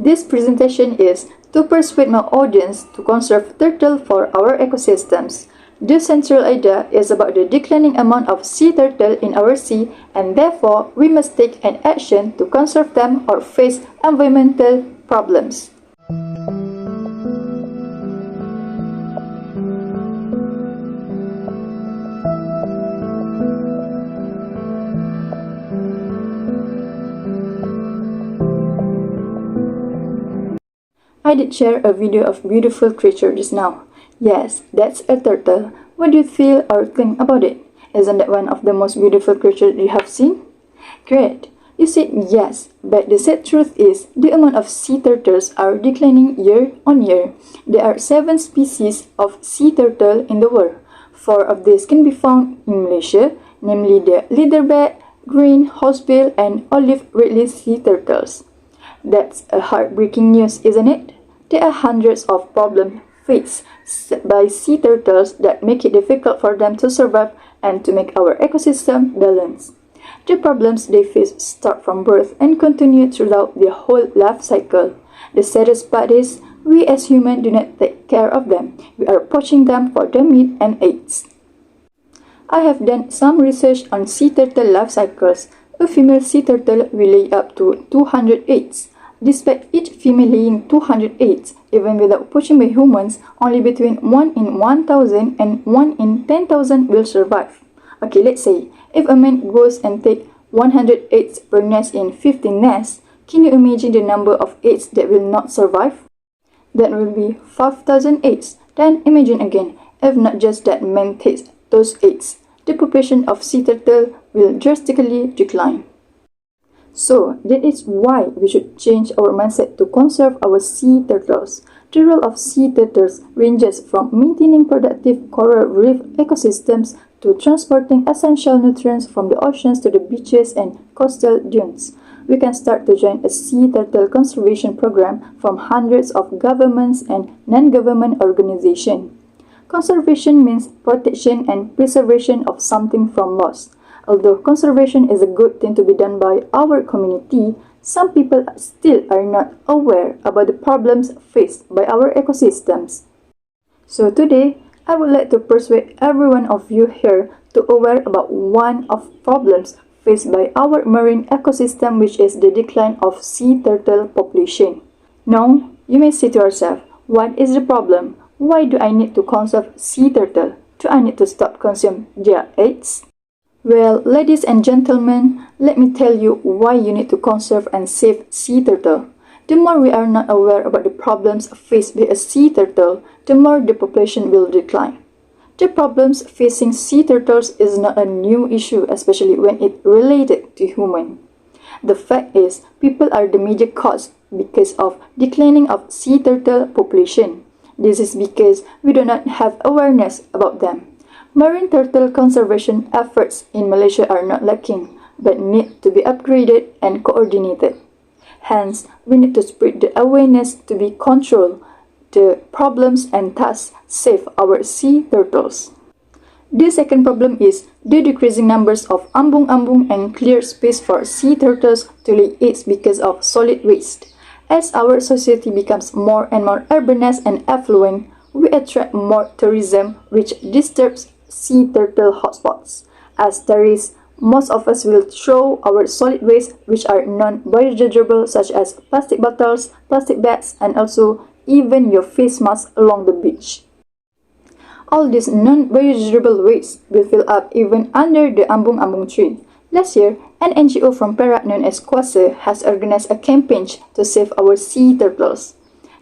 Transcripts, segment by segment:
This presentation is to persuade my audience to conserve turtle for our ecosystems. The central idea is about the declining amount of sea turtle in our sea, and therefore we must take an action to conserve them or face environmental problems. I did share a video of beautiful creature just now. Yes, that's a turtle. What do you feel or think about it? Isn't that one of the most beautiful creatures you have seen? Great. You said yes, but the sad truth is the amount of sea turtles are declining year on year. There are 7 species of sea turtle in the world. 4 of these can be found in Malaysia, namely the leatherback, green, horsebill, and olive ridley sea turtles. That's a heartbreaking news, isn't it? There are hundreds of problems faced by sea turtles that make it difficult for them to survive and to make our ecosystem balanced. The problems they face start from birth and continue throughout their whole life cycle. The saddest part is, we as humans do not take care of them. We are poaching them for their meat and eggs. I have done some research on sea turtle life cycles. A female sea turtle will lay up to 200 eggs. Despite each female laying 200 eggs, even without poaching by humans, only between 1 in 1,000 and 1 in 10,000 will survive. Okay, let's say, if a man goes and takes 100 eggs per nest in 15 nests, can you imagine the number of eggs that will not survive? That will be 5,000 eggs. Then imagine again, if not just that man takes those eggs, the population of sea turtle will drastically decline. So, that is why we should change our mindset to conserve our sea turtles. The role of sea turtles ranges from maintaining productive coral reef ecosystems to transporting essential nutrients from the oceans to the beaches and coastal dunes. We can start to join a sea turtle conservation program from hundreds of governments and non-government organizations. Conservation means protection and preservation of something from loss. Although conservation is a good thing to be done by our community, some people still are not aware about the problems faced by our ecosystems. So today, I would like to persuade every one of you here to aware about one of problems faced by our marine ecosystem, which is the decline of sea turtle population. Now, you may say to yourself, what is the problem? Why do I need to conserve sea turtle? Do I need to stop consuming their eggs? Well, ladies and gentlemen, let me tell you why you need to conserve and save sea turtle. The more we are not aware about the problems faced by a sea turtle, the more the population will decline. The problems facing sea turtles is not a new issue, especially when it related to humans. The fact is, people are the major cause because of declining of sea turtle population. This is because we do not have awareness about them. Marine turtle conservation efforts in Malaysia are not lacking, but need to be upgraded and coordinated. Hence, we need to spread the awareness to be control the problems and thus save our sea turtles. The second problem is the decreasing numbers of ambung-ambung and clear space for sea turtles to lay eggs because of solid waste. As our society becomes more and more urbanized and affluent, we attract more tourism, which disturbs sea turtle hotspots. As tourists, most of us will throw our solid waste, which are non-biodegradable, such as plastic bottles, plastic bags, and also even your face mask along the beach. All this non-biodegradable waste will fill up even under the ambung-ambung tree. Last year, an NGO from Perak known as Kuasa has organized a campaign to save our sea turtles.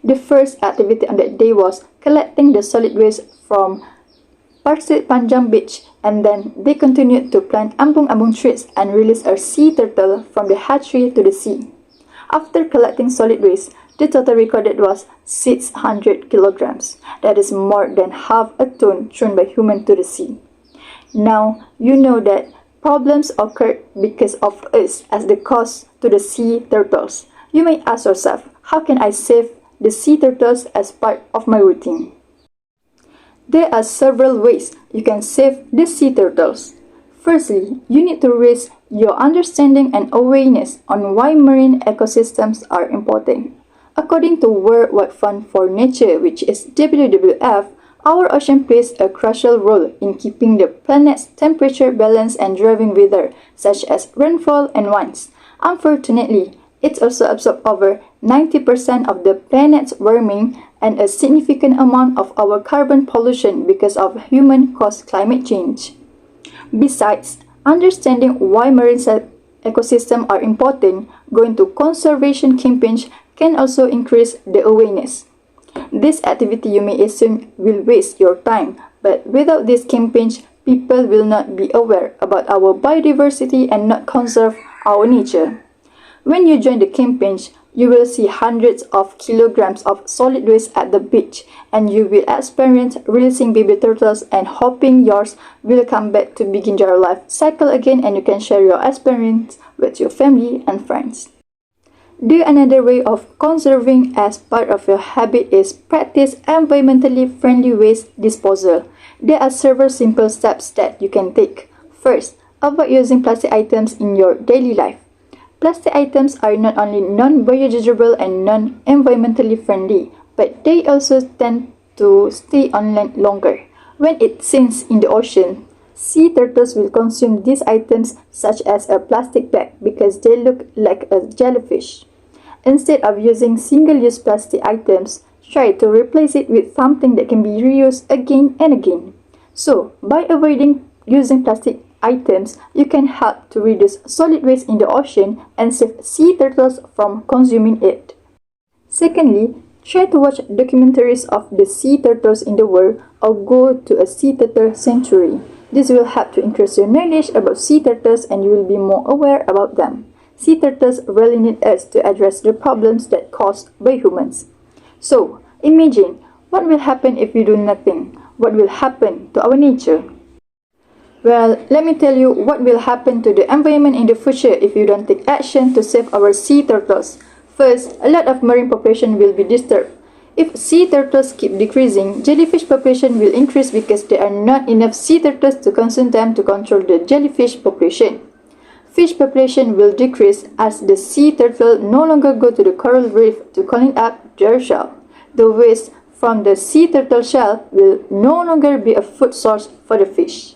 The first activity on that day was collecting the solid waste from Pasir Panjang Beach, and then they continued to plant ambung-ambung trees and release a sea turtle from the hatchery to the sea. After collecting solid waste, the total recorded was 600 kilograms. That is more than half a ton thrown by humans to the sea. Now, you know that problems occurred because of us as the cause to the sea turtles. You may ask yourself, how can I save the sea turtles as part of my routine? There are several ways you can save the sea turtles. Firstly, you need to raise your understanding and awareness on why marine ecosystems are important. According to World Wide Fund for Nature, which is WWF, our ocean plays a crucial role in keeping the planet's temperature balanced and driving weather, such as rainfall and winds. Unfortunately, it also absorbs over 90% of the planet's warming and a significant amount of our carbon pollution because of human-caused climate change. Besides, understanding why marine ecosystems are important, going to conservation campaigns can also increase the awareness. This activity you may assume will waste your time, but without these campaigns, people will not be aware about our biodiversity and not conserve our nature. When you join the campaigns, you will see hundreds of kilograms of solid waste at the beach, and you will experience releasing baby turtles and hoping yours will come back to begin their life cycle again, and you can share your experience with your family and friends. Another way of conserving as part of your habit is practice environmentally friendly waste disposal. There are several simple steps that you can take. First, avoid using plastic items in your daily life. Plastic items are not only non-biodegradable and non-environmentally friendly, but they also tend to stay on land longer. When it sinks in the ocean, sea turtles will consume these items such as a plastic bag because they look like a jellyfish. Instead of using single-use plastic items, try to replace it with something that can be reused again and again. So, by avoiding using plastic items, you can help to reduce solid waste in the ocean and save sea turtles from consuming it. Secondly, try to watch documentaries of the sea turtles in the world or go to a sea turtle sanctuary. This will help to increase your knowledge about sea turtles and you will be more aware about them. Sea turtles really need us to address the problems that are caused by humans. So, imagine what will happen if we do nothing. What will happen to our nature? Well, let me tell you what will happen to the environment in the future if you don't take action to save our sea turtles. First, a lot of marine population will be disturbed. If sea turtles keep decreasing, jellyfish population will increase because there are not enough sea turtles to consume them to control the jellyfish population. Fish population will decrease as the sea turtle no longer go to the coral reef to clean up their shell. The waste from the sea turtle shell will no longer be a food source for the fish.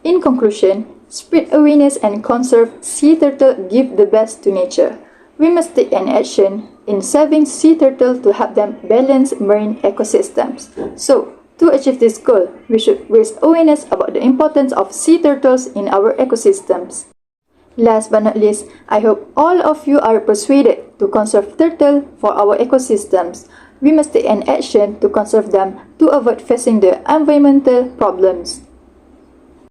In conclusion, spread awareness and conserve sea turtle give the best to nature. We must take an action in saving sea turtle to help them balance marine ecosystems. So, to achieve this goal, we should raise awareness about the importance of sea turtles in our ecosystems. Last but not least, I hope all of you are persuaded to conserve turtle for our ecosystems. We must take an action to conserve them to avoid facing the environmental problems.